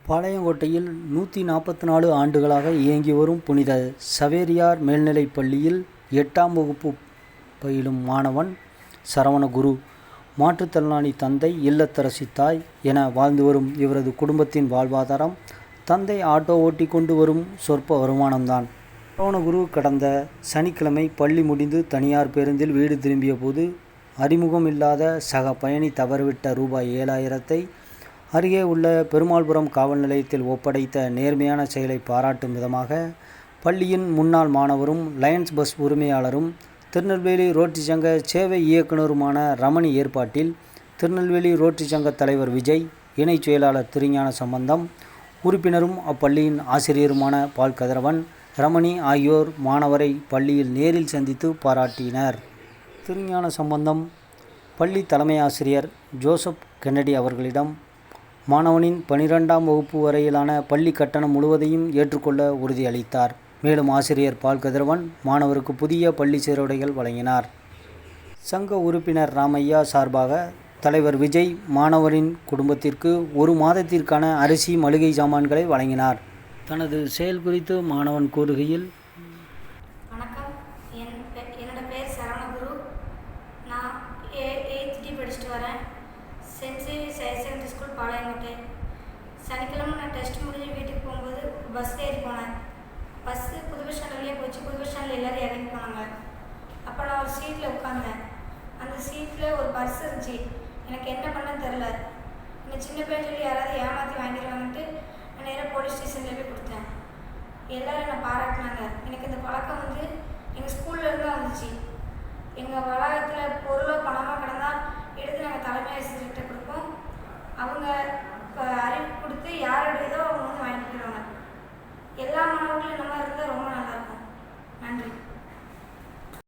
பாளையங்கோட்டையில் 144 ஆண்டுகளாக இயங்கி வரும் புனித சவேரியார் மேல்நிலைப் பள்ளியில் 8ஆம் வகுப்பு பயிலும் மாணவன் சரவணகுரு. மாற்றுத்திறனாளி தந்தை, இல்லத்தரசி தாய் என வாழ்ந்து வரும் இவரது குடும்பத்தின் வாழ்வாதாரம் தந்தை ஆட்டோ ஓட்டி கொண்டு வரும் சொற்ப வருமானம்தான். சரவணகுரு கடந்த சனிக்கிழமை பள்ளி முடிந்து தனியார் பேருந்தில் வீடு திரும்பிய போது அறிமுகம் இல்லாத சக பயணி தவறவிட்ட ரூபாய் 7,000ஐ அருகே உள்ள பெருமாள்புரம் காவல் நிலையத்தில் ஒப்படைத்த நேர்மையான செயலை பாராட்டும் விதமாக பள்ளியின் முன்னாள் மாணவரும் லயன்ஸ் பஸ் உரிமையாளரும் திருநெல்வேலி ரோட்டரி சங்க சேவை இயக்குநருமான ரமணி ஏற்பாட்டில் திருநெல்வேலி ரோட்டரி சங்க தலைவர் விஜய், இணைச் செயலாளர் திருஞான சம்பந்தம், உறுப்பினரும் அப்பள்ளியின் ஆசிரியருமான பால் கதிரவன், ரமணி ஆகியோர் மாணவரை பள்ளியில் நேரில் சந்தித்து பாராட்டினர். திருஞான சம்பந்தம் பள்ளி தலைமை ஆசிரியர் ஜோசப் கென்னடி அவர்களிடம் மாணவனின் 12ஆம் வகுப்பு வரையிலான பள்ளி கட்டணம் முழுவதையும் ஏற்றுக்கொள்ள உறுதியளித்தார். மேலும் ஆசிரியர் பால் கதிரவன் மாணவருக்கு புதிய பள்ளி சீருடைகள் வழங்கினார். சங்க உறுப்பினர் ராமையா சார்பாக தலைவர் விஜய் மாணவரின் குடும்பத்திற்கு 1 மாதத்திற்கான அரிசி, மளிகை சாமான்களை வழங்கினார். தனது செயல் குறித்து மாணவன் கூறுகையில், வணக்கம், என்னோட பேர் சரவணகுரு. நான் 8th படிச்சுட்டு வரேன். Saint Xavier's higher secondary school Palayamkottai. சனிக்கிழமை நான் டெஸ்ட் முடிஞ்சு வீட்டுக்கு போகும்போது பஸ் ஏறி போனேன். பஸ்ஸு புது பஸ் ஸ்டாண்ட் வழியாக போச்சு. புது பஸ் ஸ்டாண்டில் எல்லோரும் இறங்கி போனாங்க. அப்போ நான் ஒரு சீட்டில் உட்காந்தேன். அந்த சீட்டில் ஒரு பர்ஸ் இருந்துச்சு. எனக்கு என்ன பண்ண தெரில. இந்த சின்ன பையன் சொல்லி யாராவது ஏமாற்றி